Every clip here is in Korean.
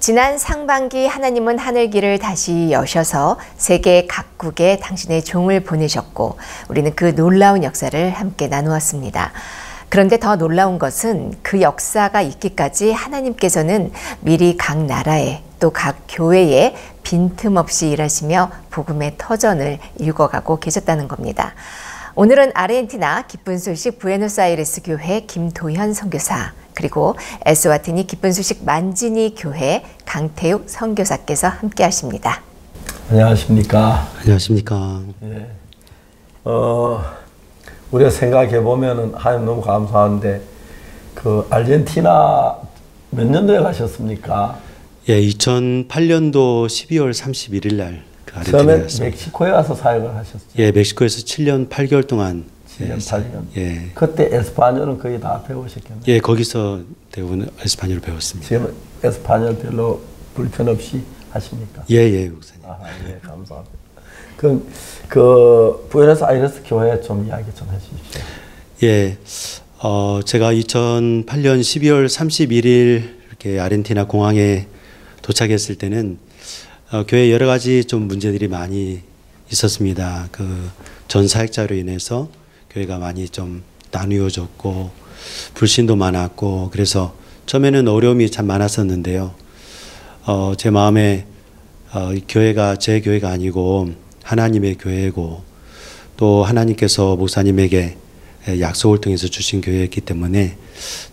지난 상반기 하나님은 하늘길을 다시 여셔서 세계 각국에 당신의 종을 보내셨고 우리는 그 놀라운 역사를 함께 나누었습니다. 그런데 더 놀라운 것은 그 역사가 있기까지 하나님께서는 미리 각 나라에 또 각 교회에 빈틈없이 일하시며 복음의 터전을 읽어가고 계셨다는 겁니다. 오늘은 아르헨티나 기쁜 소식 부에노스아이레스 교회 김도현 선교사 그리고 에스와티니 기쁜 소식 만지니 교회 강태욱 선교사께서 함께 하십니다. 안녕하십니까. 안녕하십니까. 예. 우리가 생각해 보면은 하나님 너무 감사한데 그 아르헨티나 몇 년도에 가셨습니까? 예, 2008년도 12월 31일 날 그 처음에 멕시코에 가서 사역을 하셨죠. 예, 멕시코에서 7년 8개월 동안 7년 8년. 예. 그때 에스파뇰은 거의 다 배우셨겠네요. 예, 거기서 대부분 에스파뇰을 배웠습니다. 지금 에스파뇰 별로 불편 없이 하십니까? 예, 예, 목사님. 아, 예, 감사합니다. 그럼 그 부에노스아이레스 교회 좀 이야기 좀 해주십시오. 예, 제가 2008년 12월 31일 이렇게 아르헨티나 공항에 도착했을 때는 교회 여러 가지 좀 문제들이 많이 있었습니다. 그 전 사역자로 인해서 교회가 많이 좀 나누어졌고 불신도 많았고 그래서 처음에는 어려움이 참 많았었는데요. 제 마음에 이 교회가 제 교회가 아니고 하나님의 교회고 또 하나님께서 목사님에게 약속을 통해서 주신 교회였기 때문에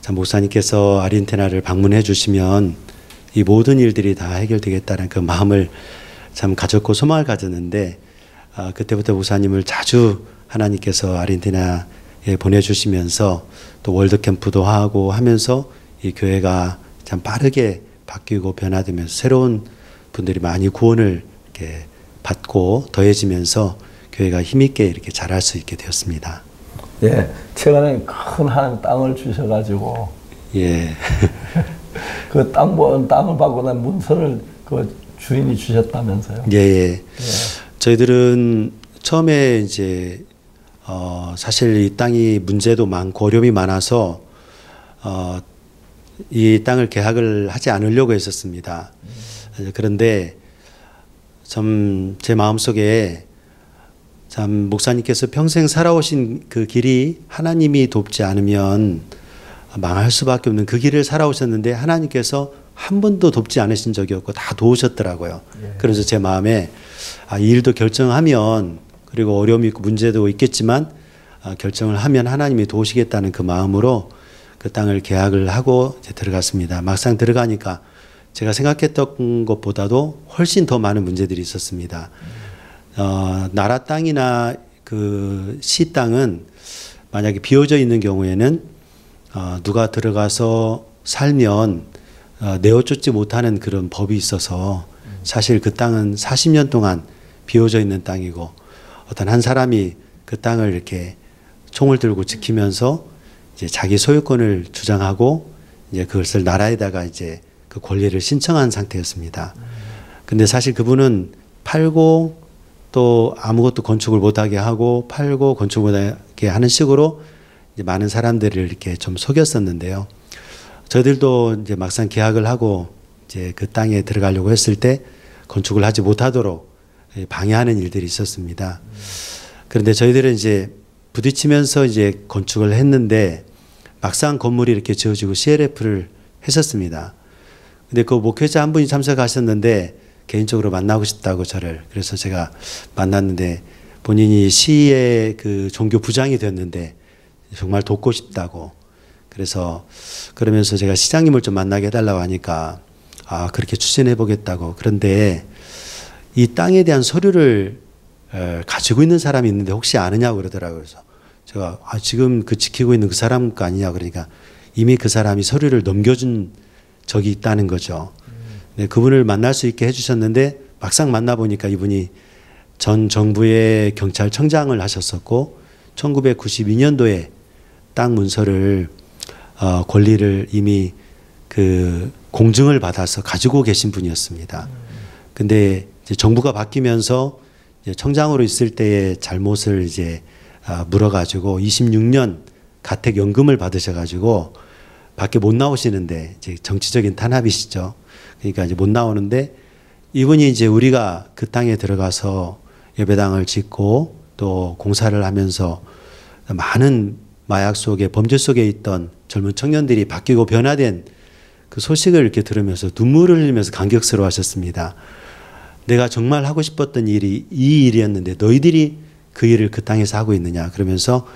참 목사님께서 아르헨티나를 방문해 주시면 이 모든 일들이 다 해결되겠다는 그 마음을 참 가졌고 소망을 가졌는데 그때부터 목사님을 자주 하나님께서 아르헨티나에 보내주시면서 또 월드캠프도 하고 하면서 이 교회가 참 빠르게 바뀌고 변화되면서 새로운 분들이 많이 구원을 이렇게 받고 더해지면서 교회가 힘있게 이렇게 자랄 수 있게 되었습니다. 예, 최근에 큰 한 땅을 주셔가지고 예. 그 땅을 받고 난 문서를 그 주인이 주셨다면서요? 예, 예. 저희들은 처음에 이제 사실 이 땅이 문제도 많고 어려움이 많아서 이 땅을 계약을 하지 않으려고 했었습니다. 그런데 참 제 마음속에 참 목사님께서 평생 살아오신 그 길이 하나님이 돕지 않으면 망할 수밖에 없는 그 길을 살아오셨는데 하나님께서 한 번도 돕지 않으신 적이 없고 다 도우셨더라고요. 예. 그래서 제 마음에 이 일도 결정하면 그리고 어려움이 있고 문제도 있겠지만 결정을 하면 하나님이 도우시겠다는 그 마음으로 그 땅을 계약을 하고 이제 들어갔습니다. 막상 들어가니까 제가 생각했던 것보다도 훨씬 더 많은 문제들이 있었습니다. 나라 땅이나 그 시 땅은 만약에 비어져 있는 경우에는 누가 들어가서 살면 내어쫓지 못하는 그런 법이 있어서 사실 그 땅은 40년 동안 비어져 있는 땅이고 어떤 한 사람이 그 땅을 이렇게 총을 들고 지키면서 이제 자기 소유권을 주장하고 이제 그것을 나라에다가 이제 그 권리를 신청한 상태였습니다. 근데 사실 그분은 팔고 또 아무것도 건축을 못하게 하고 팔고 건축 못하게 하는 식으로 이제 많은 사람들을 이렇게 좀 속였었는데요. 저희들도 이제 막상 계약을 하고 이제 그 땅에 들어가려고 했을 때 건축을 하지 못하도록 방해하는 일들이 있었습니다. 그런데 저희들은 이제 부딪히면서 이제 건축을 했는데 막상 건물이 이렇게 지어지고 CLF를 했었습니다. 근데 그 목회자 한 분이 참석하셨는데 개인적으로 만나고 싶다고 저를 그래서 제가 만났는데 본인이 시의 그 종교 부장이 됐는데 정말 돕고 싶다고 그래서 그러면서 제가 시장님을 좀 만나게 해달라고 하니까 그렇게 추진해 보겠다고 그런데 이 땅에 대한 서류를 가지고 있는 사람이 있는데 혹시 아느냐고 그러더라고요. 그래서 제가 지금 그 지키고 있는 그 사람 거 아니냐 그러니까 이미 그 사람이 서류를 넘겨준 적이 있다는 거죠. 네, 그분을 만날 수 있게 해주셨는데 막상 만나보니까 이분이 전 정부의 경찰청장을 하셨었고 1992년도에 땅 문서를 권리를 이미 그 공증을 받아서 가지고 계신 분이었습니다. 근데 이제 정부가 바뀌면서 이제 청장으로 있을 때의 잘못을 이제 물어가지고 26년 가택연금을 받으셔가지고 밖에 못 나오시는데 이제 정치적인 탄압이시죠. 그러니까 이제 못 나오는데 이분이 이제 우리가 그 땅에 들어가서 예배당을 짓고 또 공사를 하면서 많은 마약 속에 범죄 속에 있던 젊은 청년들이 바뀌고 변화된 그 소식을 이렇게 들으면서 눈물을 흘리면서 감격스러워 하셨습니다. 내가 정말 하고 싶었던 일이 이 일이었는데 너희들이 그 일을 그 땅에서 하고 있느냐. 그러면서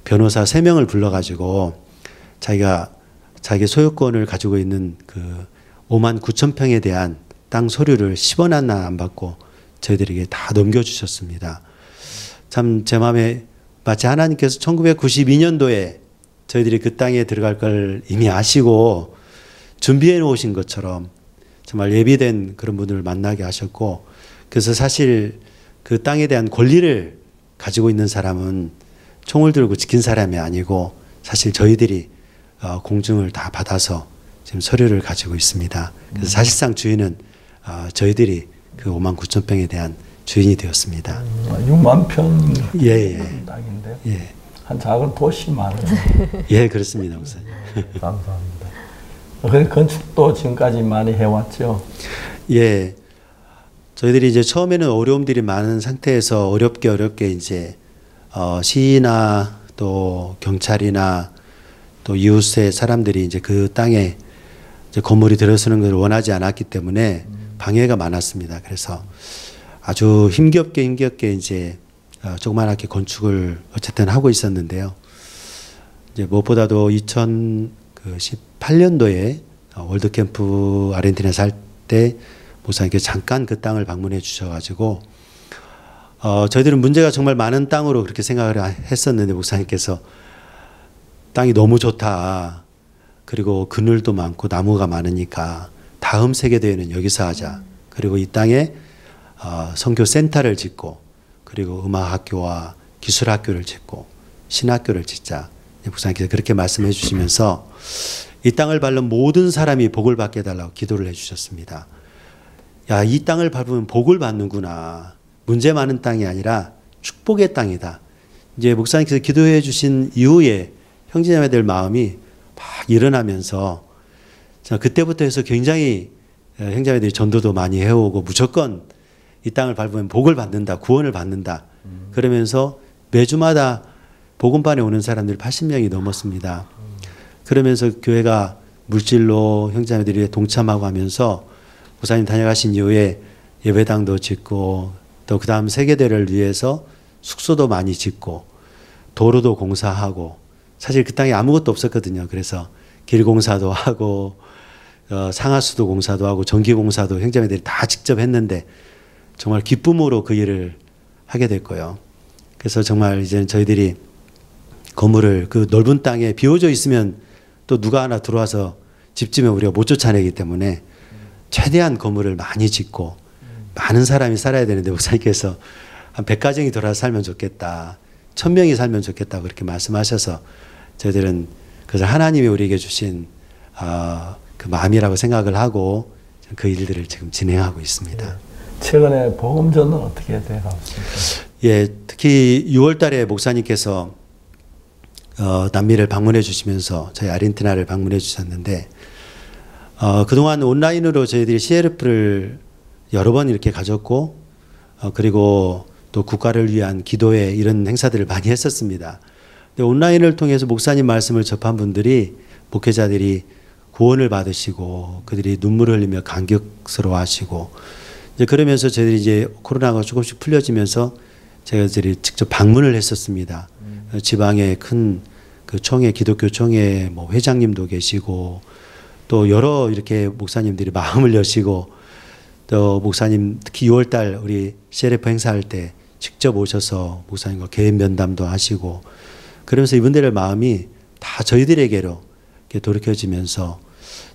변호사 3명을 불러가지고 자기가 자기 소유권을 가지고 있는 그 5만 9천 평에 대한 땅 소유를 10원 하나 안 받고 저희들에게 다 넘겨주셨습니다. 참 제 마음에 마치 하나님께서 1992년도에 저희들이 그 땅에 들어갈 걸 이미 아시고 준비해 놓으신 것처럼 정말 예비된 그런 분들을 만나게 하셨고, 그래서 사실 그 땅에 대한 권리를 가지고 있는 사람은 총을 들고 지킨 사람이 아니고 사실 저희들이 공증을 다 받아서 지금 서류를 가지고 있습니다. 그래서 사실상 주인은 저희들이 그 5만 9천 평에 대한 주인이 되었습니다. 6만 평 예, 예. 땅인데 예. 한 작은 도시 말이에요. 예, 그렇습니다, 목사님. 감사합니다. 그 건축도 지금까지 많이 해왔죠. 예, 저희들이 이제 처음에는 어려움들이 많은 상태에서 어렵게 이제 시나 또 경찰이나 또 이웃의 사람들이 이제 그 땅에 이제 건물이 들어서는 것을 원하지 않았기 때문에 방해가 많았습니다. 그래서 아주 힘겹게 이제 조그맣게 건축을 어쨌든 하고 있었는데요. 이제 무엇보다도 2018년도에 월드캠프 아르헨티나 살 때 목사님께서 잠깐 그 땅을 방문해 주셔가지고 저희들은 문제가 정말 많은 땅으로 그렇게 생각을 했었는데 목사님께서 땅이 너무 좋다. 그리고 그늘도 많고 나무가 많으니까 다음 세계대회는 여기서 하자. 그리고 이 땅에 선교 센터를 짓고 그리고 음악학교와 기술학교를 짓고 신학교를 짓자. 목사님께서 그렇게 말씀해 주시면서 이 땅을 밟는 모든 사람이 복을 받게 해달라고 기도를 해 주셨습니다. 야, 이 땅을 밟으면 복을 받는구나. 문제 많은 땅이 아니라 축복의 땅이다. 이제 목사님께서 기도해 주신 이후에 형제자매들 마음이 막 일어나면서 그때부터 해서 굉장히 형제자매들이 전도도 많이 해오고 무조건 이 땅을 밟으면 복을 받는다, 구원을 받는다. 그러면서 매주마다 복음반에 오는 사람들이 80명이 넘었습니다. 그러면서 교회가 물질로 형제자매들이 동참하고 하면서 목사님 다녀가신 이후에 예배당도 짓고 또 그 다음 세계대를 위해서 숙소도 많이 짓고 도로도 공사하고 사실 그 땅에 아무것도 없었거든요. 그래서 길 공사도 하고 상하수도 공사도 하고 전기 공사도 형제자매들이 다 직접 했는데 정말 기쁨으로 그 일을 하게 됐고요. 그래서 정말 이제 저희들이 건물을 그 넓은 땅에 비워져 있으면 또 누가 하나 들어와서 집 지면 우리가 못 쫓아내기 때문에 최대한 건물을 많이 짓고 많은 사람이 살아야 되는데 목사님께서 한 100가정이 돌아서 살면 좋겠다. 1000명이 살면 좋겠다고 그렇게 말씀하셔서 저희들은 그래서 하나님이 우리에게 주신 그 마음이라고 생각을 하고 그 일들을 지금 진행하고 있습니다. 예. 최근에 복음전은 어떻게 돼가습니까? 예, 특히 6월 달에 목사님께서 남미를 방문해 주시면서 저희 아르헨티나를 방문해 주셨는데 그동안 온라인으로 저희들이 CLF를 여러 번 이렇게 가졌고 그리고 또 국가를 위한 기도회 이런 행사들을 많이 했었습니다. 근데 온라인을 통해서 목사님 말씀을 접한 분들이 목회자들이 구원을 받으시고 그들이 눈물을 흘리며 감격스러워 하시고 이제 그러면서 저희들이 이제 코로나가 조금씩 풀려지면서 저희들이 직접 방문을 했었습니다. 지방의 큰 그 총회, 기독교 총회 뭐 회장님도 계시고 또 여러 이렇게 목사님들이 마음을 여시고 또 목사님 특히 6월 달 우리 CLF 행사할 때 직접 오셔서 목사님과 개인 면담도 하시고 그러면서 이분들의 마음이 다 저희들에게로 이렇게 돌이켜지면서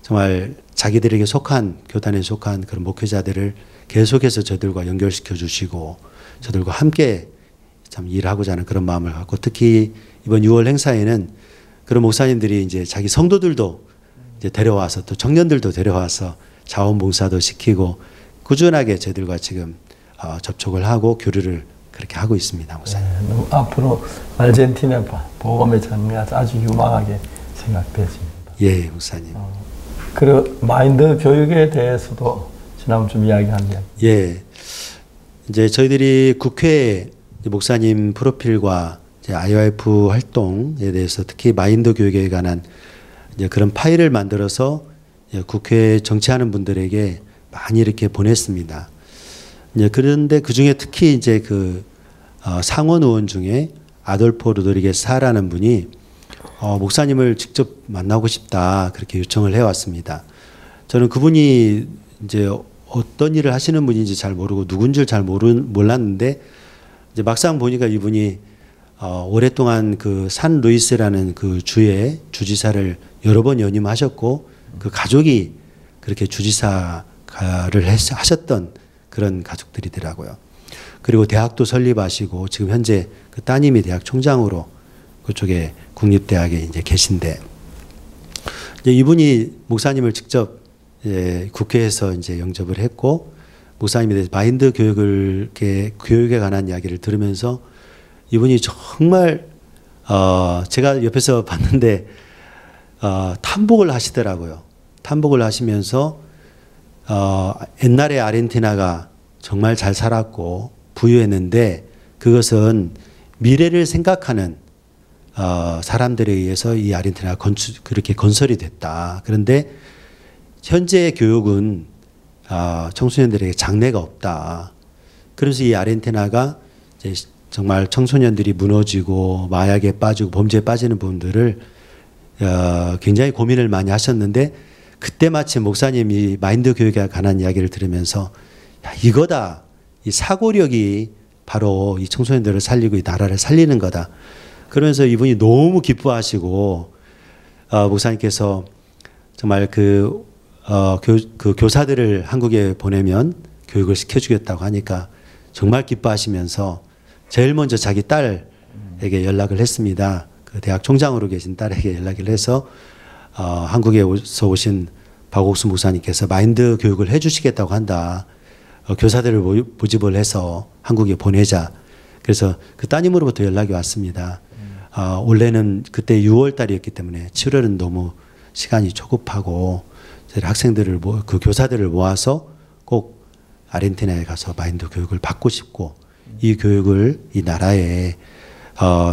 정말 자기들에게 속한 교단에 속한 그런 목회자들을 계속해서 저들과 연결시켜 주시고 저들과 함께 참 일하고자 하는 그런 마음을 갖고 특히 이번 6월 행사에는 그런 목사님들이 이제 자기 성도들도 이제 데려와서 또 청년들도 데려와서 자원봉사도 시키고 꾸준하게 저희들과 지금 접촉을 하고 교류를 그렇게 하고 있습니다, 목사님. 네, 앞으로 아르헨티나 복음의 장미가 아주 유망하게 생각되십니다. 예, 목사님. 그리고 마인드 교육에 대해서도 지난번 좀 이야기한 이야기. 예. 이제 저희들이 국회 목사님 프로필과 이제 IYF 활동에 대해서 특히 마인드 교육에 관한 이제 그런 파일을 만들어서 국회에 정치하는 분들에게 많이 이렇게 보냈습니다. 이제 그런데 그 중에 특히 이제 그 상원 의원 중에 아돌포 로드리게스라는 분이 목사님을 직접 만나고 싶다 그렇게 요청을 해왔습니다. 저는 그분이 이제 어떤 일을 하시는 분인지 잘 모르고 누군지 잘 몰랐는데 이제 막상 보니까 이분이 오랫동안 그 산 루이스라는 그 주의 주지사를 여러 번 연임하셨고 그 가족이 그렇게 주지사를 하셨던 그런 가족들이더라고요. 그리고 대학도 설립하시고 지금 현재 그 따님이 대학 총장으로 그쪽에 국립대학에 이제 계신데 이제 이분이 목사님을 직접 국회에서 이제 영접을 했고 목사님에 대해서 마인드 교육에 관한 이야기를 들으면서 이분이 정말 제가 옆에서 봤는데 탐복을 하시더라고요. 탐복을 하시면서 옛날에 아르헨티나가 정말 잘 살았고 부유했는데 그것은 미래를 생각하는 사람들에 의해서 이 아르헨티나가 그렇게 건설이 됐다. 그런데 현재 교육은 청소년들에게 장래가 없다. 그래서 이 아르헨티나가 이제 정말 청소년들이 무너지고 마약에 빠지고 범죄에 빠지는 부분들을 굉장히 고민을 많이 하셨는데 그때 마침 목사님이 마인드 교육에 관한 이야기를 들으면서 야, 이거다. 이 사고력이 바로 이 청소년들을 살리고 이 나라를 살리는 거다. 그러면서 이분이 너무 기뻐하시고 목사님께서 정말 그 교사들을 한국에 보내면 교육을 시켜주겠다고 하니까 정말 기뻐하시면서 제일 먼저 자기 딸에게 연락을 했습니다. 그 대학 총장으로 계신 딸에게 연락을 해서 한국에서 오신 박옥수 목사님께서 마인드 교육을 해주시겠다고 한다. 교사들을 모집을 해서 한국에 보내자. 그래서 그 따님으로부터 연락이 왔습니다. 원래는 그때 6월 달이었기 때문에 7월은 너무 시간이 조급하고 학생들을 그 교사들을 모아서 꼭 아르헨티나에 가서 마인드 교육을 받고 싶고 이 교육을 이 나라에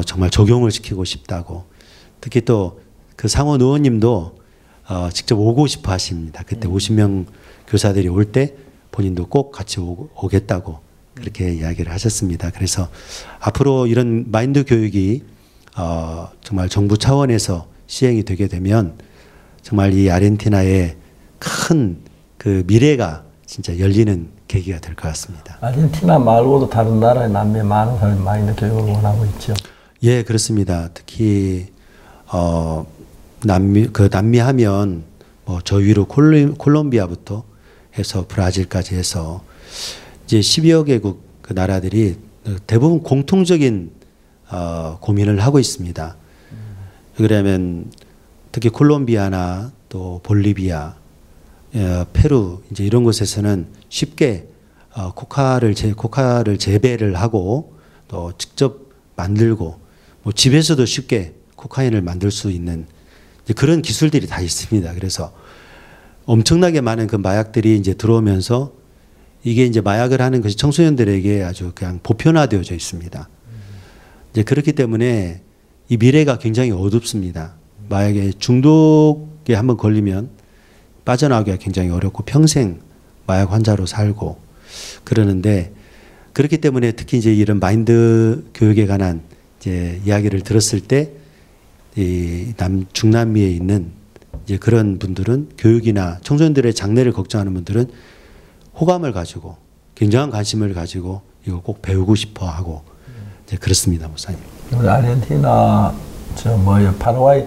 정말 적용을 시키고 싶다고 특히 또 그 상원 의원님도 직접 오고 싶어 하십니다. 그때 50명 교사들이 올 때 본인도 꼭 같이 오겠다고 그렇게 이야기를 하셨습니다. 그래서 앞으로 이런 마인드 교육이 정말 정부 차원에서 시행이 되게 되면 정말 이 아르헨티나의 큰 그 미래가 진짜 열리는 계기가 될 것 같습니다. 아르헨티나 말고도 다른 나라의 남미에 많은 사람이 마인드 교육을 원하고 있죠. 예, 그렇습니다. 특히 남미 하면 뭐 저 위로 콜롬비아부터 해서 브라질까지 해서 이제 12여 개국 그 나라들이 대부분 공통적인 고민을 하고 있습니다. 그러면 특히 콜롬비아나 또 볼리비아, 페루 이제 이런 곳에서는 쉽게 코카를 재배를 하고 또 직접 만들고 뭐 집에서도 쉽게 코카인을 만들 수 있는 그런 기술들이 다 있습니다. 그래서 엄청나게 많은 그 마약들이 이제 들어오면서 이게 이제 마약을 하는 것이 청소년들에게 아주 그냥 보편화되어져 있습니다. 이제 그렇기 때문에 이 미래가 굉장히 어둡습니다. 마약에 중독에 한번 걸리면 빠져나오기가 굉장히 어렵고 평생 마약 환자로 살고 그러는데 그렇기 때문에 특히 이제 이런 마인드 교육에 관한 이제 이야기를 들었을 때 이 중남미에 있는 이제 그런 분들은 교육이나 청소년들의 장래를 걱정하는 분들은 호감을 가지고 굉장한 관심을 가지고 이거 꼭 배우고 싶어 하고 이제 그렇습니다, 목사님. 우리 아르헨티나 파라과이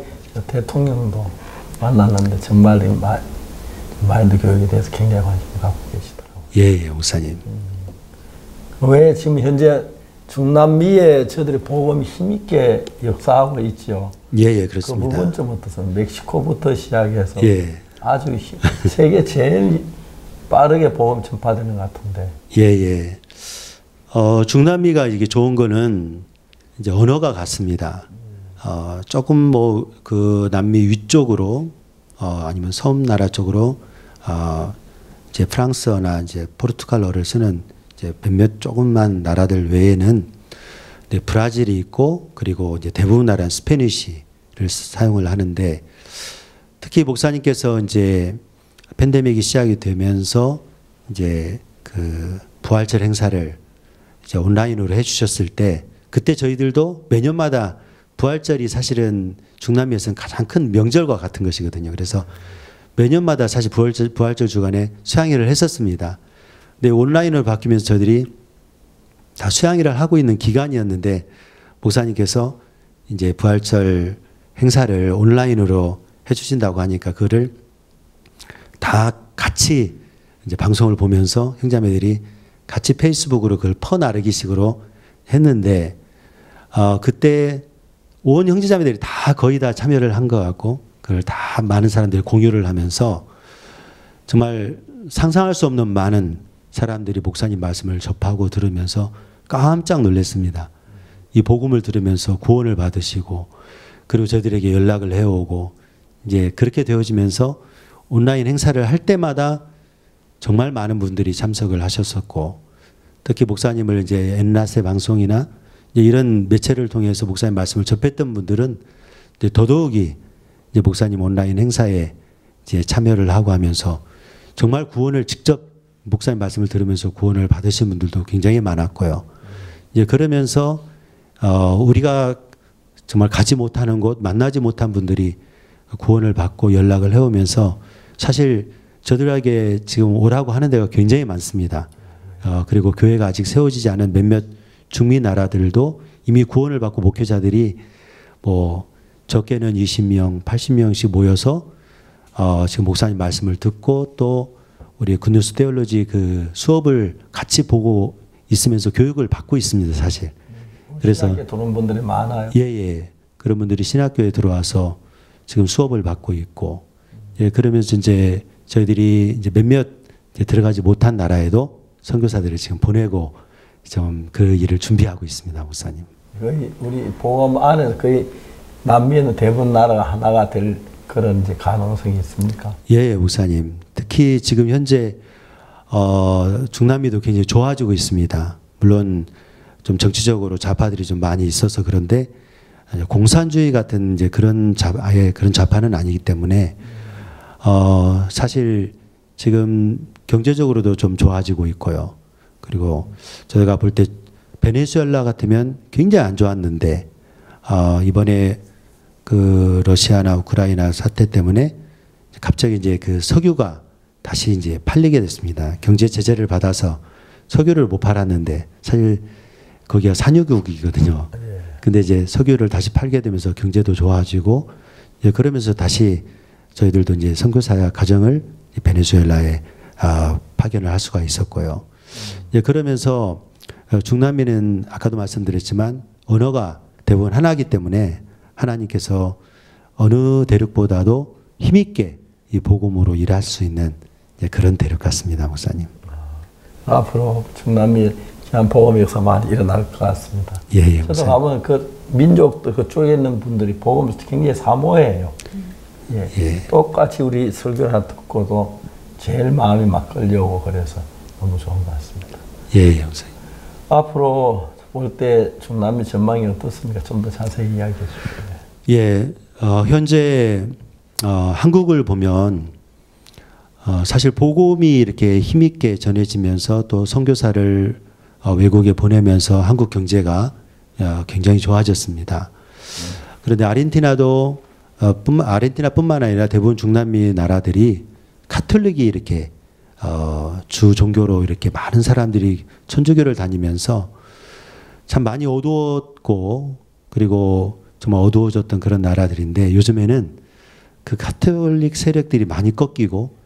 대통령도 만났는데 정말 마인드 교육에 대해서 굉장히 관심을 갖고 계시더라고요. 예, 목사님. 왜 지금 현재 중남미에 저들이 복음이 힘있게 역사하고 있죠. 예, 그렇습니다. 그 부분 좀 어떠세요? 멕시코부터 시작해서 예. 아주 세계 제일 빠르게 복음 전파되는 것 같은데. 예. 중남미가 이게 좋은 거는 이제 언어가 같습니다. 조금 뭐 그 남미 위쪽으로 아니면 섬 나라 쪽으로 이제 프랑스어나 이제 포르투갈어를 쓰는 이제 몇몇 조금만 나라들 외에는 네, 브라질이 있고 그리고 이제 대부분 나라는 스페니쉬를 사용을 하는데 특히 목사님께서 이제 팬데믹이 시작이 되면서 이제 그 부활절 행사를 이제 온라인으로 해주셨을 때 그때 저희들도 매년마다 부활절이 사실은 중남미에서는 가장 큰 명절과 같은 것이거든요. 그래서 매년마다 사실 부활절 주간에 수양회를 했었습니다. 근데 온라인으로 바뀌면서 저희들이 다 수양회를 하고 있는 기간이었는데 목사님께서 이제 부활절 행사를 온라인으로 해주신다고 하니까 그거를 다 같이 이제 방송을 보면서 형제자매들이 같이 페이스북으로 그걸 퍼나르기식으로 했는데 그때 온 형제자매들이 다 거의 다 참여를 한 것 같고 그걸 다 많은 사람들이 공유를 하면서 정말 상상할 수 없는 많은 사람들이 목사님 말씀을 접하고 들으면서 깜짝 놀랐습니다. 이 복음을 들으면서 구원을 받으시고 그리고 저희들에게 연락을 해오고 이제 그렇게 되어지면서 온라인 행사를 할 때마다 정말 많은 분들이 참석을 하셨었고 특히 목사님을 이제 엔라세 방송이나 이제 이런 매체를 통해서 목사님 말씀을 접했던 분들은 이제 더더욱이 이제 목사님 온라인 행사에 이제 참여를 하고 하면서 정말 구원을 직접 목사님 말씀을 들으면서 구원을 받으신 분들도 굉장히 많았고요. 이제 그러면서 우리가 정말 가지 못하는 곳, 만나지 못한 분들이 구원을 받고 연락을 해오면서 사실 저들에게 지금 오라고 하는 데가 굉장히 많습니다. 그리고 교회가 아직 세워지지 않은 몇몇 중미 나라들도 이미 구원을 받고 목회자들이 뭐 적게는 20명, 80명씩 모여서 지금 목사님 말씀을 듣고 또 우리 굿뉴스 테올로지 그 수업을 같이 보고 있으면서 교육을 받고 있습니다, 사실. 그래서 신학교에 들어온 분들이 많아요. 예. 그런 분들이 신학교에 들어와서 지금 수업을 받고 있고, 예, 그러면서 이제 저희들이 이제 몇몇 이제 들어가지 못한 나라에도 선교사들을 지금 보내고 좀 그 일을 준비하고 있습니다, 목사님. 거의 우리 복음 안에서 거의 남미에는 대부분 나라가 하나가 될 그런 이제 가능성이 있습니까? 예, 목사님. 특히 지금 현재 중남미도 굉장히 좋아지고 있습니다. 물론 좀 정치적으로 좌파들이 좀 많이 있어서 그런데 공산주의 같은 이제 아예 그런 좌파는 아니기 때문에 사실 지금 경제적으로도 좀 좋아지고 있고요. 그리고 저희가 볼 때 베네수엘라 같으면 굉장히 안 좋았는데 이번에 그 러시아나 우크라이나 사태 때문에 갑자기 이제 그 석유가 다시 이제 팔리게 됐습니다. 경제 제재를 받아서 석유를 못 팔았는데 사실 거기가 산유국이거든요. 근데 이제 석유를 다시 팔게 되면서 경제도 좋아지고 그러면서 다시 저희들도 이제 선교사 가정을 베네수엘라에 파견을 할 수가 있었고요. 그러면서 중남미는 아까도 말씀드렸지만 언어가 대부분 하나이기 때문에 하나님께서 어느 대륙보다도 힘있게 이 복음으로 일할 수 있는 그런 대륙 같습니다, 목사님. 앞으로 중남미 한 복음 역사 많이 일어날 것 같습니다. 예, 저도 가면 그 민족도 그쪽에 있는 분들이 복음을 굉장히 사모해요. 예. 똑같이 우리 설교를 하나 듣고도 제일 마음이 막 끌려오고 그래서 너무 좋은 것 같습니다. 예, 목사님. 앞으로 볼 때 중남미 전망이 어떻습니까? 좀 더 자세히 이야기해 주시죠. 예, 현재 한국을 보면 사실 복음이 이렇게 힘있게 전해지면서 또 선교사를 외국에 보내면서 한국 경제가 굉장히 좋아졌습니다. 그런데 아르헨티나도 아르헨티나뿐만 아니라 대부분 중남미 나라들이 카톨릭이 이렇게 주 종교로 이렇게 많은 사람들이 천주교를 다니면서 참 많이 어두웠고 그리고 정말 어두워졌던 그런 나라들인데 요즘에는 그 가톨릭 세력들이 많이 꺾이고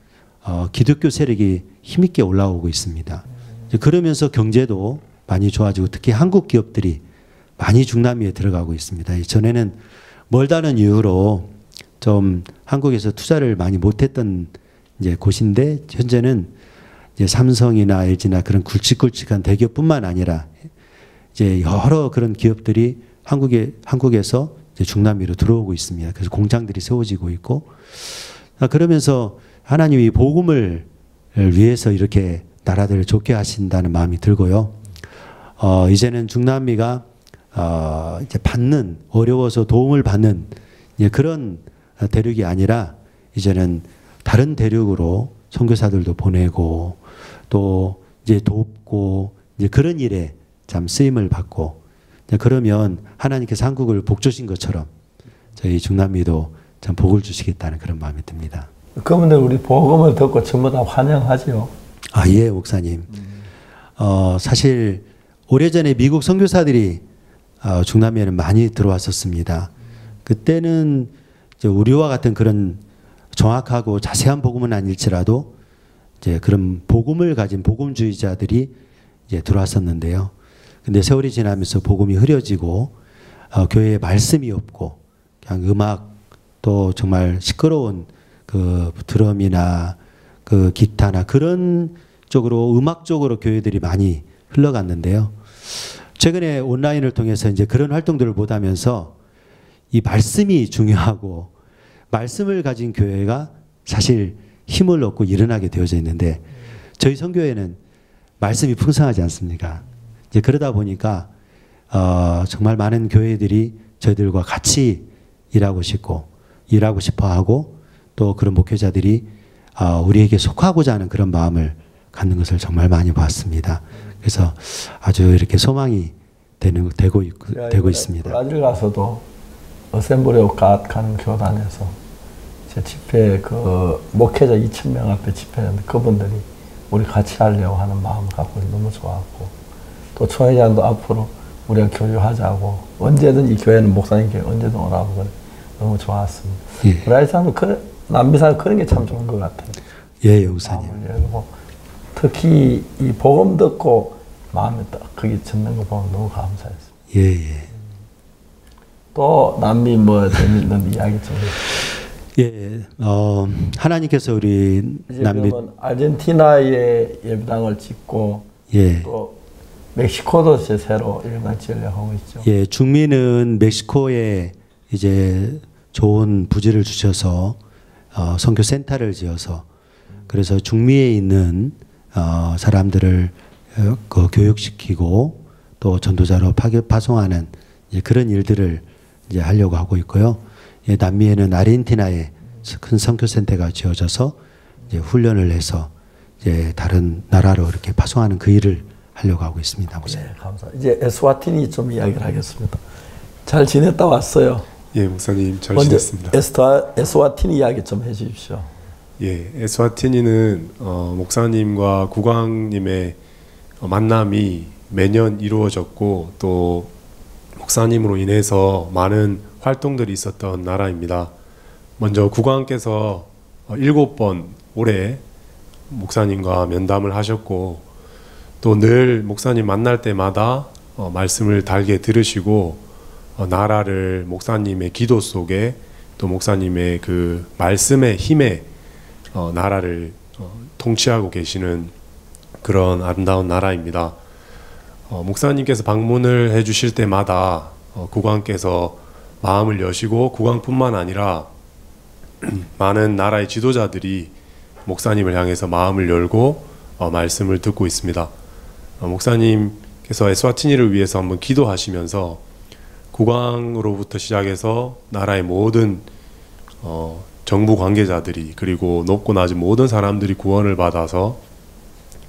기독교 세력이 힘있게 올라오고 있습니다. 그러면서 경제도 많이 좋아지고 특히 한국 기업들이 많이 중남미에 들어가고 있습니다. 전에는 멀다는 이유로 좀 한국에서 투자를 많이 못했던 이제 곳인데 현재는 이제 삼성이나 LG나 그런 굵직굵직한 대기업뿐만 아니라 이제 여러 그런 기업들이 한국에서 이제 중남미로 들어오고 있습니다. 그래서 공장들이 세워지고 있고 그러면서 하나님이 복음을 위해서 이렇게 나라들을 좋게 하신다는 마음이 들고요. 이제는 중남미가 이제 받는, 어려워서 도움을 받는 그런 대륙이 아니라 이제는 다른 대륙으로 선교사들도 보내고 또 이제 돕고 이제 그런 일에 참 쓰임을 받고, 그러면 하나님께서 한국을 복 주신 것처럼 저희 중남미도 참 복을 주시겠다는 그런 마음이 듭니다. 그분들 우리 복음을 듣고 전부 다 환영하지요. 예, 목사님. 사실 오래전에 미국 선교사들이 중남미에는 많이 들어왔었습니다. 그때는 우리와 같은 그런 정확하고 자세한 복음은 아닐지라도 이제 그런 복음을 가진 복음주의자들이 이제 들어왔었는데요. 근데 세월이 지나면서 복음이 흐려지고 교회에 말씀이 없고 그냥 음악, 또 정말 시끄러운 그 드럼이나 그 기타나 그런 쪽으로, 음악 쪽으로 교회들이 많이 흘러갔는데요. 최근에 온라인을 통해서 이제 그런 활동들을 못하면서 이 말씀이 중요하고 말씀을 가진 교회가 사실 힘을 얻고 일어나게 되어져 있는데, 저희 선교회는 말씀이 풍성하지 않습니까? 이제 그러다 보니까 정말 많은 교회들이 저희들과 같이 일하고 싶어 하고, 또 그런 목회자들이 우리에게 속하고자 하는 그런 마음을 갖는 것을 정말 많이 봤습니다. 그래서 아주 이렇게 소망이 되고 있습니다. 브라질 가서도 어셈블리 오브 갓 가는 교단에서 제 집회, 그 목회자 2,000명 앞에 집회했는데 그분들이 우리 같이 하려고 하는 마음을 갖고 너무 좋았고, 또 총회장도 앞으로 우리가 교류하자고, 언제든 이 교회는 목사님 교회 언제든 오라고 너무 좋았습니다. 예. 브라질 사람도 남미 사람 그런 게 참 좋은 것 같아요. 예, 목사님. 특히 이 복음 듣고 마음에 딱 거기 젖는 거 보면 너무 감사했어요. 예, 예. 또 남미 뭐 재밌는 이야기 좀 해주세요. 예, 하나님께서 우리 남미, 아르헨티나에 예배당을 짓고, 예, 또 멕시코도 이제 새로 예배당 지으려고 하고 있죠. 예, 중미는 멕시코에 이제 좋은 부지를 주셔서 선교 센터를 지어서, 그래서 중미에 있는 사람들을 그 교육시키고 또 전도자로 파송하는 그런 일들을 이제 하려고 하고 있고요. 예, 남미에는 아르헨티나에 큰 선교센터가 지어져서 이제 훈련을 해서 이제 다른 나라로 이렇게 파송하는 그 일을 하려고 하고 있습니다. 네, 감사합니다. 이제 에스와티니 좀 이야기를 하겠습니다. 잘 지냈다 왔어요? 예, 목사님 잘 지냈습니다. 에스와티니 이야기 좀 해주십시오. 예, 에스와티니는 목사님과 국왕님의 만남이 매년 이루어졌고, 또 목사님으로 인해서 많은 활동들이 있었던 나라입니다. 먼저 국왕께서 7번 올해 목사님과 면담을 하셨고, 또 늘 목사님 만날 때마다 말씀을 달게 들으시고, 나라를 목사님의 기도 속에, 또 목사님의 그 말씀의 힘에 나라를 통치하고 계시는 그런 아름다운 나라입니다. 목사님께서 방문을 해주실 때마다 국왕께서 마음을 여시고, 국왕뿐만 아니라 많은 나라의 지도자들이 목사님을 향해서 마음을 열고 말씀을 듣고 있습니다. 목사님께서 에스와티니를 위해서 한번 기도하시면서 국왕으로부터 시작해서 나라의 모든 정부 관계자들이, 그리고 높고 낮은 모든 사람들이 구원을 받아서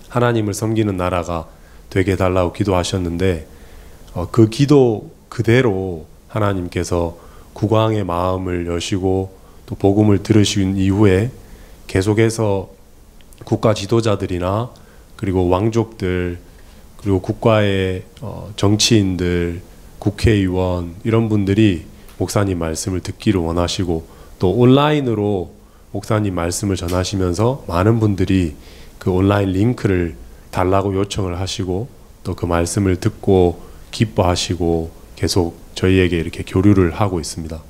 하나님을 섬기는 나라가 되게 해달라고 기도하셨는데, 그 기도 그대로 하나님께서 국왕의 마음을 여시고 또 복음을 들으신 이후에 계속해서 국가 지도자들이나 그리고 왕족들, 그리고 국가의 정치인들, 국회의원, 이런 분들이 목사님 말씀을 듣기를 원하시고, 또 온라인으로 목사님 말씀을 전하시면서 많은 분들이 그 온라인 링크를 달라고 요청을 하시고, 또 그 말씀을 듣고 기뻐하시고 계속 저희에게 이렇게 교류를 하고 있습니다.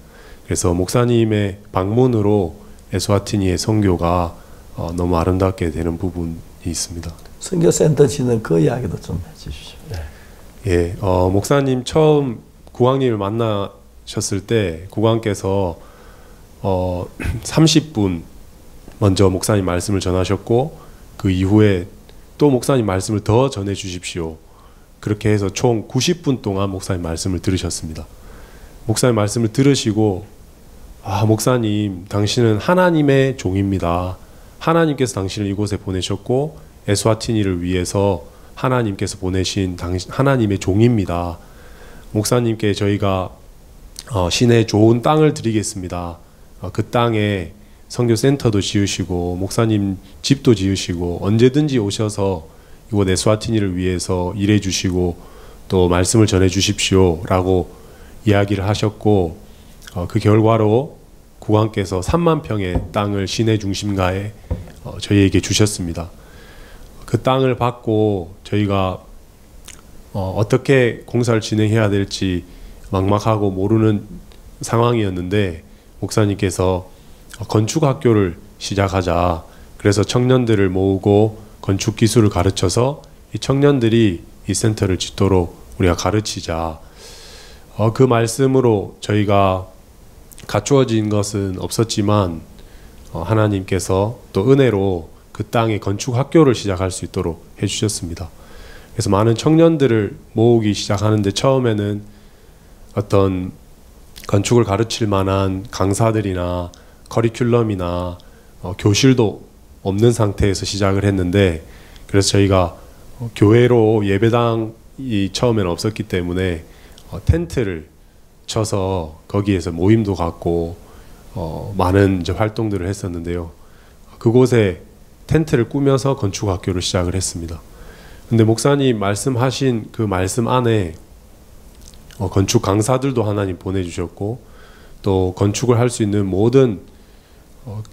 그래서 목사님의 방문으로 에스와티니의 선교가 너무 아름답게 되는 부분이 있습니다. 선교센터 지는 그 이야기도 좀 해주십시오. 예, 목사님 처음 국왕님을 만나셨을 때 국왕께서 30분 먼저 목사님 말씀을 전하셨고 그 이후에 또 목사님 말씀을 더 전해 주십시오. 그렇게 해서 총 90분 동안 목사님 말씀을 들으셨습니다. 목사님 말씀을 들으시고 목사님 당신은 하나님의 종입니다. 하나님께서 당신을 이곳에 보내셨고 에스와티니를 위해서 하나님께서 보내신 하나님의 종입니다. 목사님께 저희가 시내에 좋은 땅을 드리겠습니다. 그 땅에 선교센터도 지으시고 목사님 집도 지으시고 언제든지 오셔서 이곳 에스와티니를 위해서 일해 주시고 또 말씀을 전해 주십시오 라고 이야기를 하셨고 그 결과로 국왕께서 3만 평의 땅을 시내 중심가에 저희에게 주셨습니다. 그 땅을 받고 저희가 어떻게 공사를 진행해야 될지 막막하고 모르는 상황이었는데 목사님께서 건축학교를 시작하자. 그래서 청년들을 모으고 건축 기술을 가르쳐서 이 청년들이 이 센터를 짓도록 우리가 가르치자. 그 말씀으로 저희가 갖추어진 것은 없었지만 하나님께서 또 은혜로 그 땅에 건축학교를 시작할 수 있도록 해주셨습니다. 그래서 많은 청년들을 모으기 시작하는데 처음에는 어떤 건축을 가르칠 만한 강사들이나 커리큘럼이나 교실도 없는 상태에서 시작을 했는데 그래서 저희가 교회로 예배당이 처음에는 없었기 때문에 텐트를 쳐서 거기에서 모임도 갖고 많은 이제 활동들을 했었는데요. 그곳에 텐트를 꾸며서 건축학교를 시작을 했습니다. 근데 목사님 말씀하신 그 말씀 안에 건축 강사들도 하나님 보내주셨고 또 건축을 할 수 있는 모든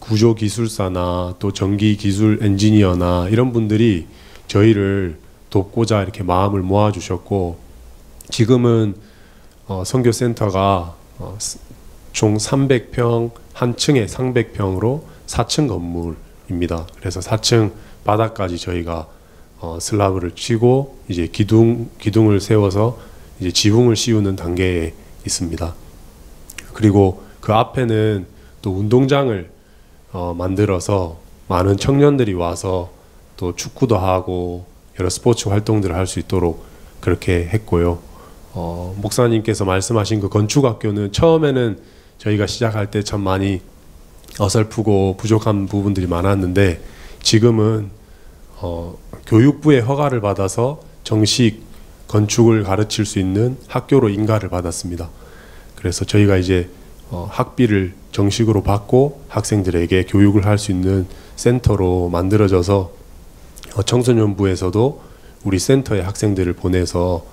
구조기술사나 또 전기기술 엔지니어나 이런 분들이 저희를 돕고자 이렇게 마음을 모아주셨고 지금은 선교센터가 총 300평 한 층에 300평으로 4층 건물입니다. 그래서 4층 바닥까지 저희가 슬라브를 치고 이제 기둥을 세워서 이제 지붕을 씌우는 단계에 있습니다. 그리고 그 앞에는 또 운동장을 만들어서 많은 청년들이 와서 또 축구도 하고 여러 스포츠 활동들을 할 수 있도록 그렇게 했고요. 목사님께서 말씀하신 그 건축학교는 처음에는 저희가 시작할 때 참 많이 어설프고 부족한 부분들이 많았는데 지금은 교육부의 허가를 받아서 정식 건축을 가르칠 수 있는 학교로 인가를 받았습니다. 그래서 저희가 이제 학비를 정식으로 받고 학생들에게 교육을 할 수 있는 센터로 만들어져서 청소년부에서도 우리 센터에 학생들을 보내서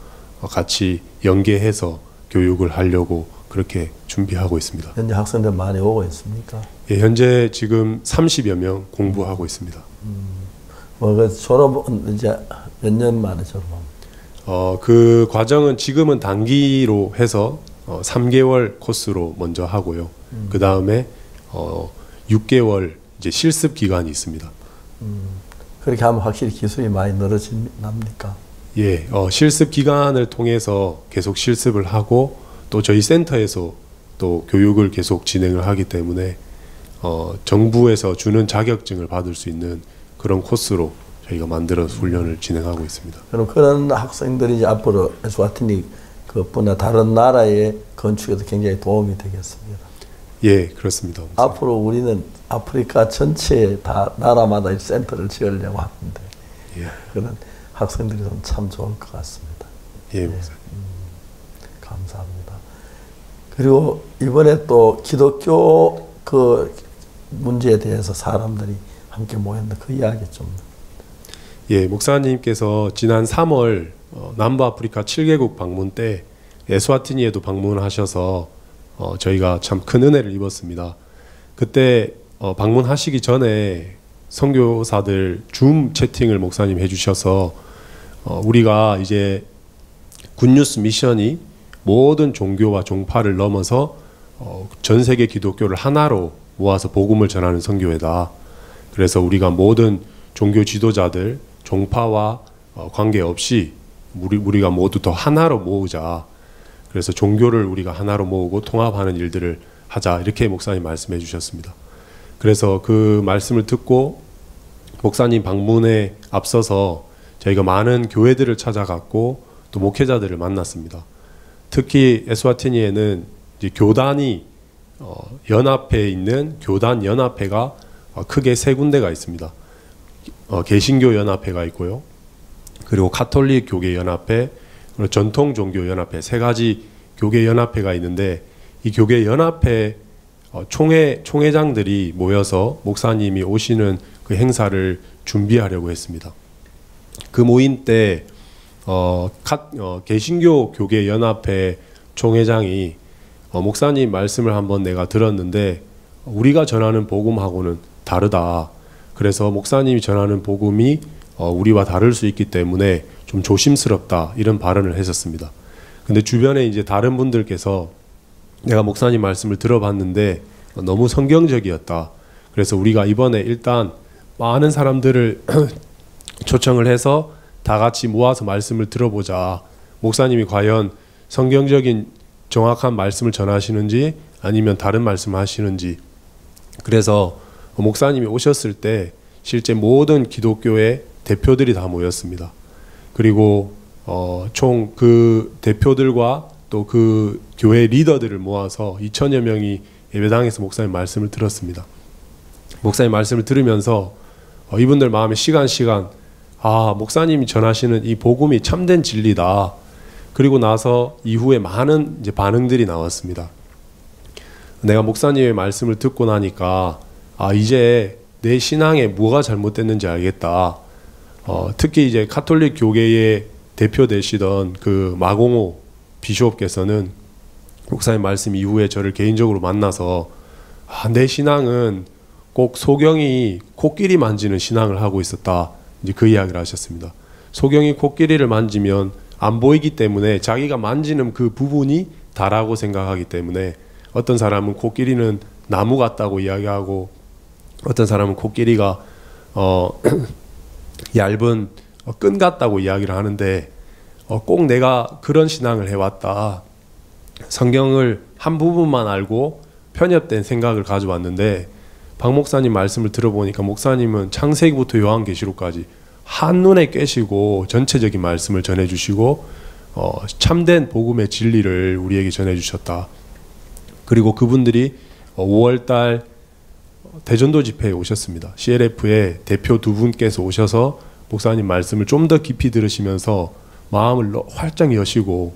같이 연계해서 교육을 하려고 그렇게 준비하고 있습니다. 현재 학생들 많이 오고 있습니까? 예, 현재 지금 30여 명 공부하고 있습니다. 그 졸업은 이제 몇 년 만에 졸업합니까? 그 과정은 지금은 단기로 해서 3개월 코스로 먼저 하고요. 그 다음에 6개월 이제 실습 기간이 있습니다. 그렇게 하면 확실히 기술이 많이 늘어집니까? 예, 실습 기간을 통해서 계속 실습을 하고 또 저희 센터에서 또 교육을 계속 진행을 하기 때문에 정부에서 주는 자격증을 받을 수 있는 그런 코스로 저희가 만들어서 훈련을 진행하고 있습니다. 그럼 그런 학생들이 이제 앞으로 에스와티니 그뿐나 다른 나라의 건축에도 굉장히 도움이 되겠습니다. 예, 그렇습니다. 앞으로 우리는 아프리카 전체에 다 나라마다 센터를 지으려고 하는데 예. 그런 학생들이 참 좋을 것 같습니다. 예, 목사님. 감사합니다. 그리고 이번에 또 기독교 그 문제에 대해서 사람들이 함께 모였는데 그 이야기 좀. 예, 목사님께서 지난 3월 남부아프리카 7개국 방문 때 에스와티니에도 방문하셔서 저희가 참 큰 은혜를 입었습니다. 그때 방문하시기 전에 선교사들 줌 채팅을 목사님 해주셔서 우리가 이제 굿뉴스 미션이 모든 종교와 종파를 넘어서 전 세계 기독교를 하나로 모아서 복음을 전하는 선교회다. 그래서 우리가 모든 종교 지도자들 종파와 관계없이 우리가 모두 더 하나로 모으자. 그래서 종교를 우리가 하나로 모으고 통합하는 일들을 하자. 이렇게 목사님 말씀해 주셨습니다. 그래서 그 말씀을 듣고 목사님 방문에 앞서서 저희가 많은 교회들을 찾아갔고 또 목회자들을 만났습니다. 특히 에스와티니에는 이제 교단이 연합회에 있는 교단 연합회가 크게 세 군데가 있습니다. 개신교 연합회가 있고요. 그리고 가톨릭 교계 연합회, 그리고 전통 종교 연합회, 세 가지 교계 연합회가 있는데 이 교계 연합회 총회장들이 모여서 목사님이 오시는 그 행사를 준비하려고 했습니다. 그 모임 때 개신교 교계 연합회 총회장이 목사님 말씀을 한번 내가 들었는데 우리가 전하는 복음하고는 다르다. 그래서 목사님이 전하는 복음이 우리와 다를 수 있기 때문에 좀 조심스럽다, 이런 발언을 했었습니다. 근데 주변에 이제 다른 분들께서 내가 목사님 말씀을 들어봤는데 너무 성경적이었다. 그래서 우리가 이번에 일단 많은 사람들을 초청을 해서 다 같이 모아서 말씀을 들어보자. 목사님이 과연 성경적인 정확한 말씀을 전하시는지 아니면 다른 말씀을 하시는지. 그래서 목사님이 오셨을 때 실제 모든 기독교의 대표들이 다 모였습니다. 그리고 총 그 대표들과 또 그 교회 리더들을 모아서 2,000여 명이 예배당에서 목사님 말씀을 들었습니다. 목사님 말씀을 들으면서 이분들 마음에 시간 목사님이 전하시는 이 복음이 참된 진리다. 그리고 나서 이후에 많은 이제 반응들이 나왔습니다. 내가 목사님의 말씀을 듣고 나니까 이제 내 신앙에 뭐가 잘못됐는지 알겠다. 특히 이제 가톨릭 교계의 대표 되시던 그 마공호 비숍께서는 목사님 말씀 이후에 저를 개인적으로 만나서 내 신앙은 꼭 소경이 코끼리 만지는 신앙을 하고 있었다. 이제 그 이야기를 하셨습니다. 소경이 코끼리를 만지면 안 보이기 때문에 자기가 만지는 그 부분이 다라고 생각하기 때문에 어떤 사람은 코끼리는 나무 같다고 이야기하고 어떤 사람은 코끼리가 얇은 끈 같다고 이야기를 하는데 꼭 내가 그런 신앙을 해왔다. 성경을 한 부분만 알고 편협된 생각을 가져왔는데 박 목사님 말씀을 들어보니까 목사님은 창세기부터 요한계시록까지 한눈에 깨시고 전체적인 말씀을 전해주시고 참된 복음의 진리를 우리에게 전해주셨다. 그리고 그분들이 5월달 대전도 집회에 오셨습니다. CLF의 대표 두 분께서 오셔서 목사님 말씀을 좀 더 깊이 들으시면서 마음을 활짝 여시고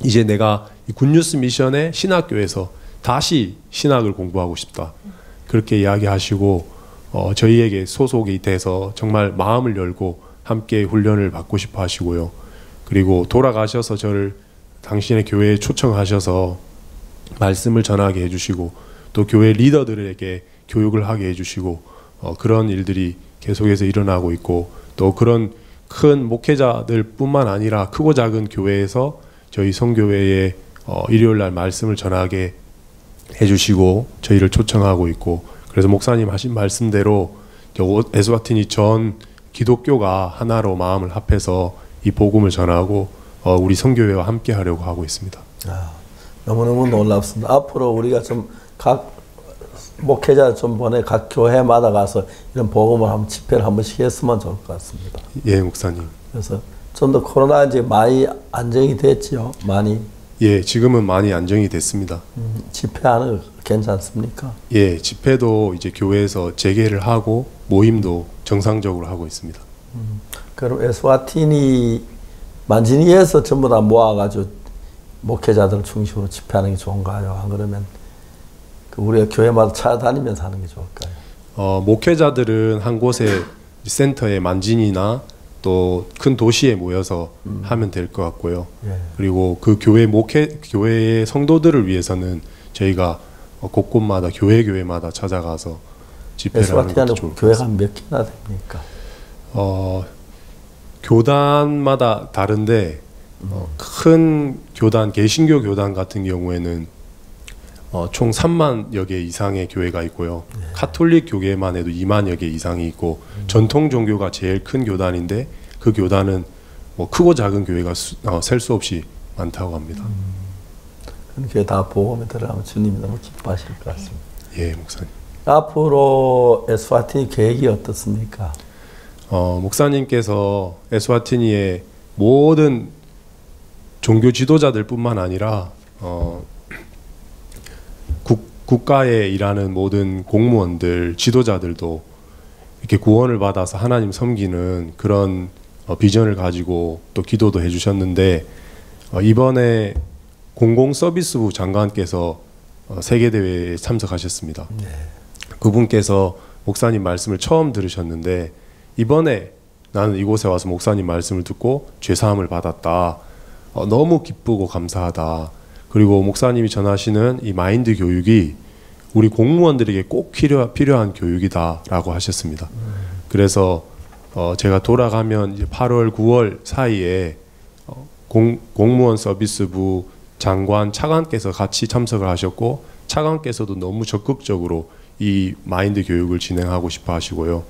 이제 내가 이 굿뉴스 미션의 신학교에서 다시 신학을 공부하고 싶다. 그렇게 이야기하시고 저희에게 소속이 돼서 정말 마음을 열고 함께 훈련을 받고 싶어 하시고요. 그리고 돌아가셔서 저를 당신의 교회에 초청하셔서 말씀을 전하게 해주시고 또 교회 리더들에게 교육을 하게 해주시고 그런 일들이 계속해서 일어나고 있고 또 그런 큰 목회자들 뿐만 아니라 크고 작은 교회에서 저희 성교회에 일요일날 말씀을 전하게 해주시고 저희를 초청하고 있고 그래서 목사님 하신 말씀대로 에스와티니 전 기독교가 하나로 마음을 합해서 이 복음을 전하고 우리 성교회와 함께 하려고 하고 있습니다. 너무너무 놀랍습니다. 앞으로 우리가 좀 각 목회자 좀 보내 각 교회마다 가서 이런 복음을 한번 집회를 한 번씩 했으면 좋을 것 같습니다. 예, 목사님. 그래서 좀 더 코로나 이제 많이 안정이 됐지요. 많이. 예, 지금은 많이 안정이 됐습니다. 집회하는 거 괜찮습니까? 예, 집회도 이제 교회에서 재개를 하고 모임도 정상적으로 하고 있습니다. 그럼 에스와티니 만지니에서 전부 다 모아가지고 목회자들 중심으로 집회하는 게 좋은가요? 안 그러면 우리가 교회마다 찾아다니면서 하는 게 좋을까요? 목회자들은 한 곳에 센터에 만진이나 또 큰 도시에 모여서 하면 될 것 같고요. 예. 그리고 그 교회의 성도들을 위해서는 저희가 곳곳마다 교회마다 찾아가서 집회를 하는 것도 좋을 것 교회가 같습니다. 몇 개나 됩니까? 교단마다 다른데 큰 교단, 개신교 교단 같은 경우에는 총 3만여 개 이상의 교회가 있고요. 네. 카톨릭 교계만 해도 2만여 개 이상이 있고 전통 종교가 제일 큰 교단인데 그 교단은 뭐 크고 작은 교회가 셀 수 없이 많다고 합니다. 그런 교회 다 보험에 들어가면 주님이 너무 기뻐하실 것 같습니다. 예, 목사님. 앞으로 에스와티니 계획이 어떻습니까? 목사님께서 에스와티니의 모든 종교 지도자들뿐만 아니라 국가에 일하는 모든 공무원들, 지도자들도 이렇게 구원을 받아서 하나님 섬기는 그런 비전을 가지고 또 기도도 해주셨는데, 이번에 공공서비스부 장관께서 세계대회에 참석하셨습니다. 네. 그분께서 목사님 말씀을 처음 들으셨는데, 이번에 나는 이곳에 와서 목사님 말씀을 듣고 죄사함을 받았다. 너무 기쁘고 감사하다. 그리고 목사님이 전하시는 이 마인드 교육이 우리 공무원들에게 꼭 필요한 교육이다라고 하셨습니다. 그래서 제가 돌아가면 이제 8월, 9월 사이에 공무원 서비스부 장관 차관께서 같이 참석을 하셨고, 차관께서도 너무 적극적으로 이 마인드 교육을 진행하고 싶어 하시고요.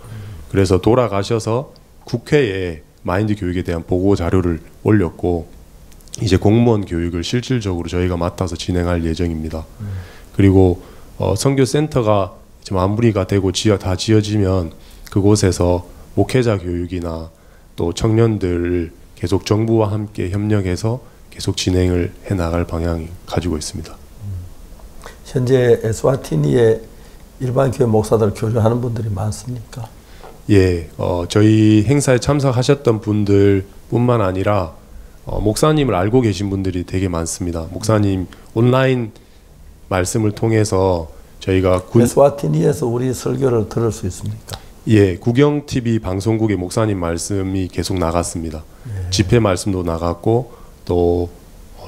그래서 돌아가셔서 국회에 마인드 교육에 대한 보고 자료를 올렸고, 이제 공무원 교육을 실질적으로 저희가 맡아서 진행할 예정입니다. 그리고 선교센터가 이제 마무리가 되고 다 지어지면 그곳에서 목회자 교육이나 또 청년들을 계속 정부와 함께 협력해서 계속 진행을 해 나갈 방향을 가지고 있습니다. 현재 에스와티니에 일반 교회 목사들 교류하는 분들이 많습니까? 예, 저희 행사에 참석하셨던 분들뿐만 아니라 목사님을 알고 계신 분들이 되게 많습니다. 목사님 온라인 말씀을 통해서 저희가 에스와티니에서 우리 설교를 들을 수 있습니까? 예, 구경TV 방송국에 목사님 말씀이 계속 나갔습니다. 예. 집회 말씀도 나갔고, 또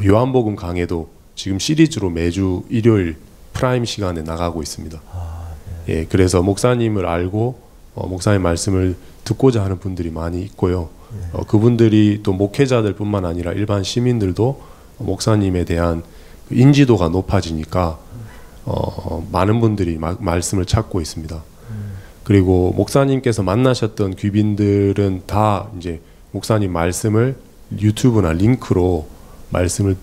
요한복음 강해도 지금 시리즈로 매주 일요일 프라임 시간에 나가고 있습니다. 네. 예, 그래서 목사님을 알고 목사님 말씀을 듣고자 하는 분들이 많이 있고요. 그분들이 또 목회자들뿐만 아니라 일반 시민들도 목사님에 대한 인지도가 높아지니까 많은 분들이 말씀을 찾고 있습니다. 그리고 목사님께서 만나셨던 귀빈들은 다 이제 목사님 말씀을 유튜브나 링크로 말씀을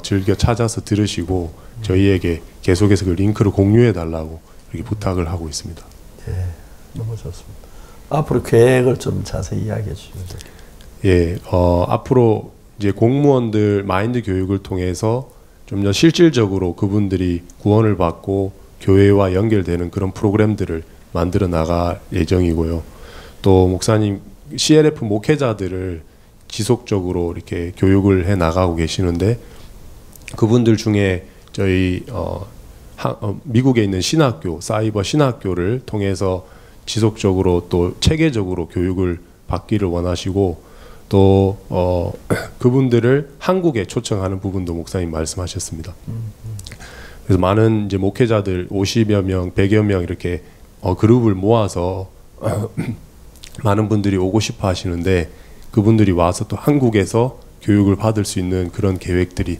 즐겨 찾아서 들으시고 저희에게 계속해서 그 링크를 공유해 달라고 이렇게 부탁을 하고 있습니다. 예, 너무 좋습니다. 앞으로 계획을 좀 자세히 이야기해 주시면 좋겠습니다. 예, 앞으로 이제 공무원들 마인드 교육을 통해서 좀 더 실질적으로 그분들이 구원을 받고 교회와 연결되는 그런 프로그램들을 만들어 나갈 예정이고요. 또 목사님 CLF 목회자들을 지속적으로 이렇게 교육을 해 나가고 계시는데, 그분들 중에 저희 미국에 있는 신학교, 사이버 신학교를 통해서 지속적으로 또 체계적으로 교육을 받기를 원하시고, 또 그분들을 한국에 초청하는 부분도 목사님 말씀하셨습니다. 그래서 많은 이제 목회자들 50여 명, 100여 명 이렇게 그룹을 모아서 많은 분들이 오고 싶어 하시는데, 그분들이 와서 또 한국에서 교육을 받을 수 있는 그런 계획들이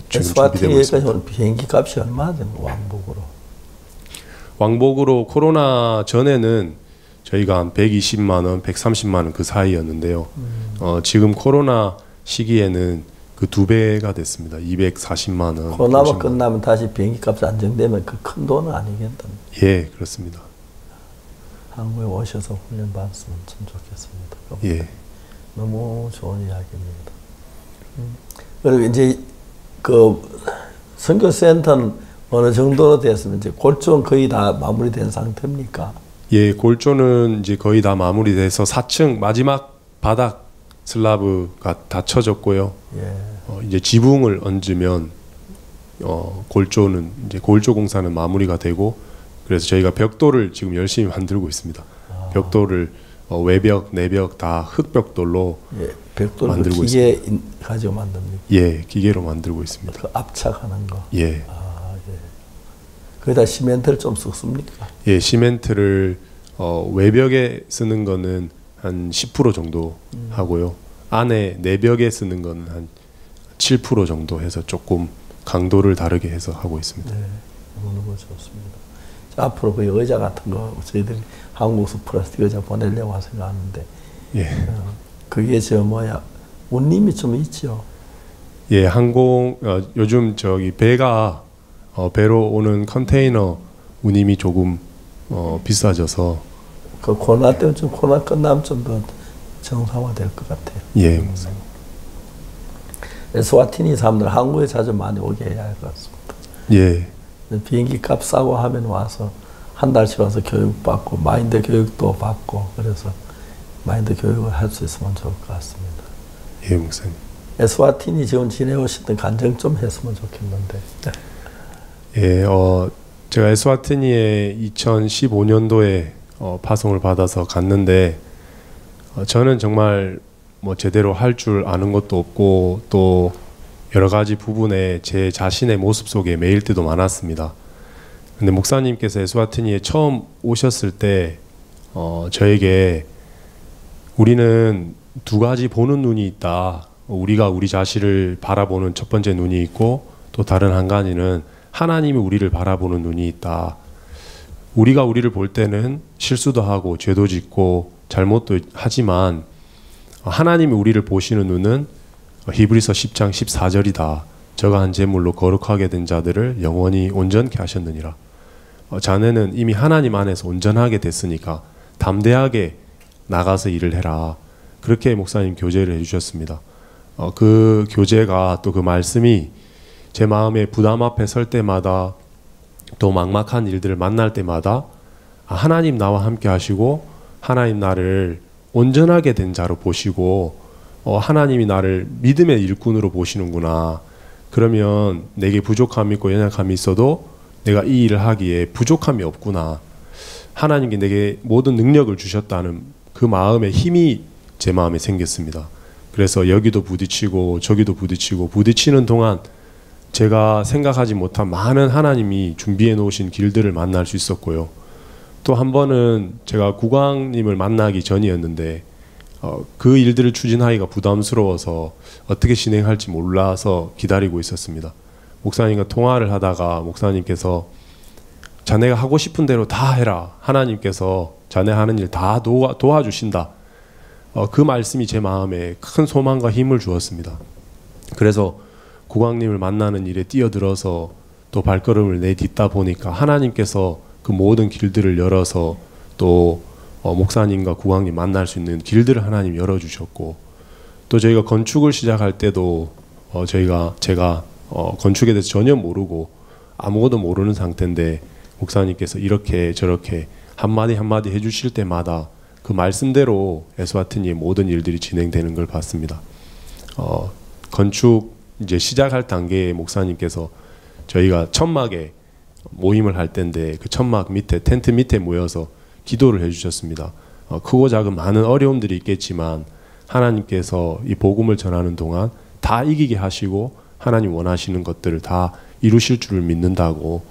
지금 준비되고 있습니다. 비행기 값이 얼마나 되는 거 왕복으로? 왕복으로 코로나 전에는 저희가 한 120만 원, 130만 원 그 사이였는데요. 지금 코로나 시기에는 그 2배가 됐습니다. 240만 원. 코로나가 끝나면 다시 비행기 값이 안정되면 그 큰 돈은 아니겠다. 예, 그렇습니다. 한국에 오셔서 훈련 받았으면 참 좋겠습니다. 예. 너무 좋은 이야기입니다. 그리고 이제 그 선교센터는 어느 정도로 됐으면 이제 골조는 거의 다 마무리된 상태입니까? 예, 골조는 이제 거의 다 마무리돼서 4층 마지막 바닥 슬라브가 다 쳐졌고요. 예. 이제 지붕을 얹으면 골조는 이제 골조 공사는 마무리가 되고, 그래서 저희가 벽돌을 지금 열심히 만들고 있습니다. 벽돌을 외벽, 내벽 다 흙벽돌로 예, 벽돌을 만들고 기계 있습니다. 가지고 만듭니까? 예, 기계로 만들고 있습니다. 그 압착하는 거. 예. 예. 거기다 시멘트를 좀 섞습니까? 예, 시멘트를 외벽에 쓰는 거는 한 10% 정도 하고요. 안에 내벽에 쓰는 거는 한 7% 정도 해서 조금 강도를 다르게 해서 하고 있습니다. 네, 너무 좋습니다. 자, 앞으로 그 의자 같은 거 저희들이 한국수 플라스틱 의자 보내려고 생각하는데, 예. 그게 운임이 좀 있죠. 예, 요즘 저기 배가 배로 오는 컨테이너 운임이 조금 비싸져서 그 코로나 때문에 좀 코로나 끝나면 좀 더 정상화될 것 같아요. 예, 목사님. 에스와티니 사람들 한국에 자주 많이 오게 해야 할 것 같습니다. 예, 비행기 값 싸고 하면 와서 한 달씩 와서 교육받고 마인드 교육도 받고 그래서 마인드 교육을 할 수 있으면 좋을 것 같습니다. 예, 목사님. 에스와티니 지금 지내오시던 간증 좀 했으면 좋겠는데. 예, 제가 에스와티니에 2015년도에 파송을 받아서 갔는데 저는 정말 뭐 제대로 할 줄 아는 것도 없고 또 여러 가지 부분에 제 자신의 모습 속에 매일 때도 많았습니다. 근데 목사님께서 에스와티니에 처음 오셨을 때 저에게 우리는 두 가지 보는 눈이 있다. 우리가 우리 자신을 바라보는 첫 번째 눈이 있고 또 다른 한 가지는 하나님이 우리를 바라보는 눈이 있다. 우리가 우리를 볼 때는 실수도 하고 죄도 짓고 잘못도 하지만 하나님이 우리를 보시는 눈은 히브리서 10장 14절이다. 저가 한 제물로 거룩하게 된 자들을 영원히 온전케 하셨느니라. 자네는 이미 하나님 안에서 온전하게 됐으니까 담대하게 나가서 일을 해라. 그렇게 목사님 교제를 해주셨습니다. 그 교제가 또 그 말씀이 제 마음에 부담 앞에 설 때마다 또 막막한 일들을 만날 때마다 하나님 나와 함께 하시고 하나님 나를 온전하게 된 자로 보시고 하나님이 나를 믿음의 일꾼으로 보시는구나. 그러면 내게 부족함이 있고 연약함이 있어도 내가 이 일을 하기에 부족함이 없구나. 하나님께 내게 모든 능력을 주셨다는 그 마음의 힘이 제 마음에 생겼습니다. 그래서 여기도 부딪히고 저기도 부딪히고 부딪히는 동안 제가 생각하지 못한 많은 하나님이 준비해 놓으신 길들을 만날 수 있었고요. 또 한 번은 제가 국왕님을 만나기 전이었는데 그 일들을 추진하기가 부담스러워서 어떻게 진행할지 몰라서 기다리고 있었습니다. 목사님과 통화를 하다가 목사님께서 자네가 하고 싶은 대로 다 해라. 하나님께서 자네 하는 일 다 도와주신다. 그 말씀이 제 마음에 큰 소망과 힘을 주었습니다. 그래서 국왕님을 만나는 일에 뛰어들어서 또 발걸음을 내딛다 보니까 하나님께서 그 모든 길들을 열어서 또 목사님과 국왕님 만날 수 있는 길들을 하나님 열어주셨고 또 저희가 건축을 시작할 때도 제가 건축에 대해서 전혀 모르고 아무것도 모르는 상태인데 목사님께서 이렇게 저렇게 한마디 한마디 해주실 때마다 그 말씀대로 에스와티니의 모든 일들이 진행되는 걸 봤습니다. 건축 이제 시작할 단계에 목사님께서 저희가 천막에 모임을 할 때인데 그 천막 밑에 텐트 밑에 모여서 기도를 해주셨습니다. 크고 작은 많은 어려움들이 있겠지만 하나님께서 이 복음을 전하는 동안 다 이기게 하시고 하나님 원하시는 것들을 다 이루실 줄을 믿는다고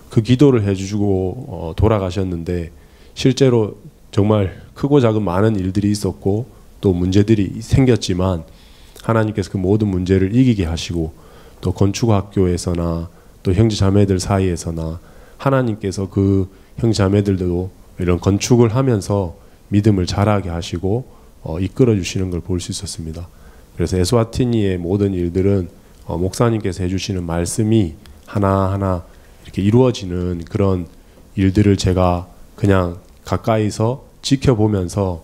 그 기도를 해주고 돌아가셨는데 실제로 정말 크고 작은 많은 일들이 있었고 또 문제들이 생겼지만 하나님께서 그 모든 문제를 이기게 하시고 또 건축학교에서나 또 형제자매들 사이에서나 하나님께서 그 형제자매들도 이런 건축을 하면서 믿음을 자라게 하시고 이끌어 주시는 걸 볼 수 있었습니다. 그래서 에스와티니의 모든 일들은 목사님께서 해주시는 말씀이 하나하나 이렇게 이루어지는 그런 일들을 제가 그냥 가까이서 지켜보면서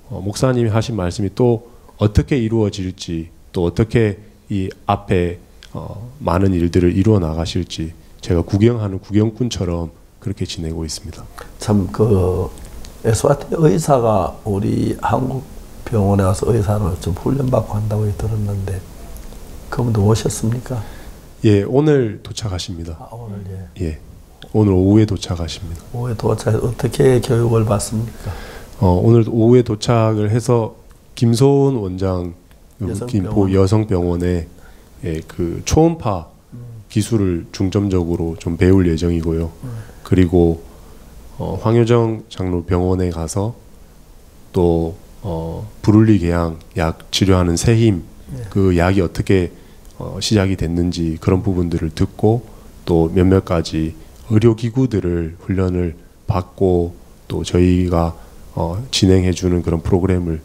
목사님이 하신 말씀이 또 어떻게 이루어질지 또 어떻게 이 앞에 많은 일들을 이루어 나가실지 제가 구경하는 구경꾼처럼 그렇게 지내고 있습니다. 참 그 에스와티니 의사가 우리 한국 병원에 와서 의사로 좀 훈련받고 한다고 들었는데 그분도 오셨습니까? 예, 오늘 도착하십니다. 오늘 예, 오늘 오후에 도착하십니다. 오후에 도착 어떻게 교육을 받습니까? 오늘 오후에 도착을 해서 김소은 원장 김포 여성병원에 그 초음파 기술을 중점적으로 좀 배울 예정이고요. 그리고 황효정 장로 병원에 가서 또 부룰리 계양 약 치료하는 새힘 그 약이 어떻게 시작이 됐는지 그런 부분들을 듣고 또 몇몇 가지 의료기구들을 훈련을 받고 또 저희가 진행해주는 그런 프로그램을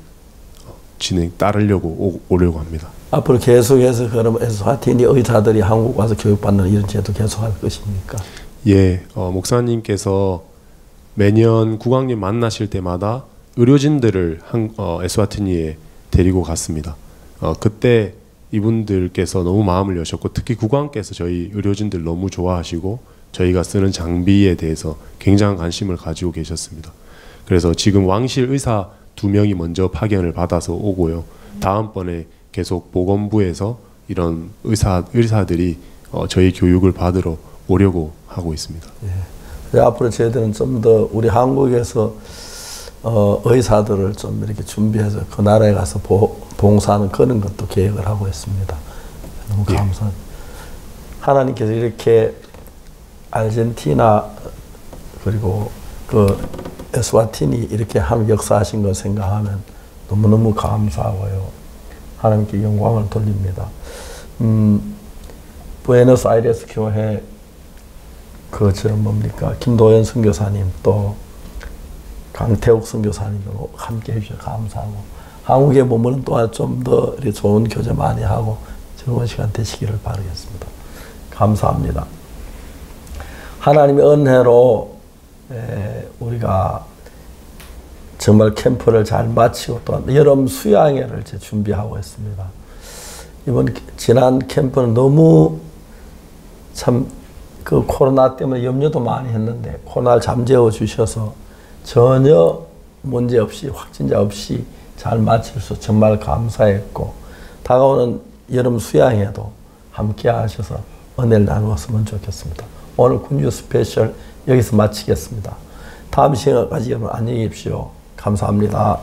따르려고 오려고 합니다. 앞으로 계속해서 그럼 에스와티니 의사들이 한국 와서 교육받는 이런 제도 계속할 것입니까? 예, 목사님께서 매년 국왕님 만나실 때마다 의료진들을 에스와티니에 데리고 갔습니다. 그때 이분들께서 너무 마음을 여셨고 특히 국왕께서 저희 의료진들 너무 좋아하시고 저희가 쓰는 장비에 대해서 굉장한 관심을 가지고 계셨습니다. 그래서 지금 왕실 의사 2명이 먼저 파견을 받아서 오고요. 다음번에 계속 보건부에서 이런 의사들이 저희 교육을 받으러 오려고 하고 있습니다. 예. 앞으로 저희들은 좀 더 우리 한국에서 의사들을 좀 이렇게 준비해서 그 나라에 가서 봉사하는 그런 것도 계획을 하고 있습니다. 너무 감사합니다. 하나님께서 이렇게 아르헨티나 그리고 그 에스와티니 이렇게 한 역사하신 걸 생각하면 너무너무 감사하고요. 하나님께 영광을 돌립니다. 부에노스아이레스 교회 김도현 선교사님 또 강태욱 선교사님도 함께 해주셔서 감사하고 한국에 머무는 동안 좀 더 좋은 교제 많이 하고 즐거운 시간 되시기를 바라겠습니다. 감사합니다. 하나님의 은혜로 우리가 정말 캠프를 잘 마치고 또 여름 수양회를 준비하고 있습니다. 지난 캠프는 너무 참 그 코로나 때문에 염려도 많이 했는데 코로나를 잠재워 주셔서 전혀 문제 없이 확진자 없이 잘 마칠 수 정말 감사했고 다가오는 여름 수양회도 함께 하셔서 은혜를 나누었으면 좋겠습니다. 오늘 군주 스페셜 여기서 마치겠습니다. 다음 시간까지 여러분 안녕히 계십시오. 감사합니다.